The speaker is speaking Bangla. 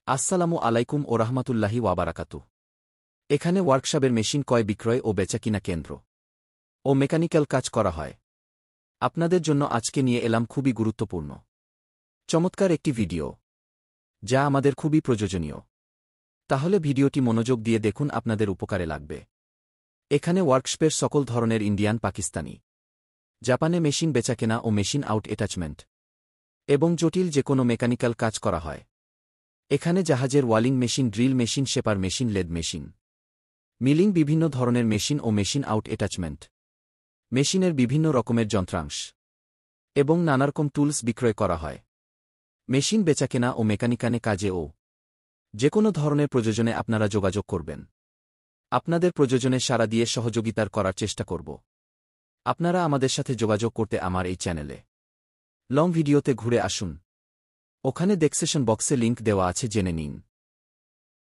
আসসালামু আলাইকুম ও রাহমাতুল্লাহি ওয়াবারাকাতুহ। এখানে ওয়ার্কশপের মেশিন ক্রয় বিক্রয় ও বেচাকিনা কেন্দ্র ও মেকানিক্যাল কাজ করা হয়। আপনাদের জন্য আজকে নিয়ে এলাম খুবই গুরুত্বপূর্ণ চমৎকার একটি ভিডিও, যা আমাদের খুবই প্রয়োজনীয়। তাহলে ভিডিওটি মনোযোগ দিয়ে দেখুন, আপনাদের উপকারে লাগবে। এখানে ওয়ার্কশপের সকল ধরনের ইন্ডিয়ান, পাকিস্তানি, জাপানে মেশিন বেচাকেনা ও মেশিন আউট অ্যাটাচমেন্ট এবং জটিল যে কোনো মেকানিক্যাল কাজ করা হয়। এখানে জাহাজের welding machine, drill machine, shaper machine, lathe machine, milling, বিভিন্ন ধরনের মেশিন ও মেশিন আউট অ্যাটাচমেন্ট, মেশিনের বিভিন্ন রকমের যন্ত্রাংশ এবং নানারকম টুলস বিক্রয় করা হয়। মেশিন বেচাকেনা ও মেকানিকানে কাজে ও যে কোনো ধরনের প্রয়োজনে আপনারা যোগাযোগ করবেন। আপনাদের প্রয়োজনে সাড়া দিয়ে সহযোগিতার করার চেষ্টা করব। আপনারা আমাদের সাথে যোগাযোগ করতে আমার এই চ্যানেলে লং ভিডিওতে ঘুরে আসুন। ওখানে ডেসক্রিপশন বক্সে লিংক দেওয়া আছে, জেনে নিন।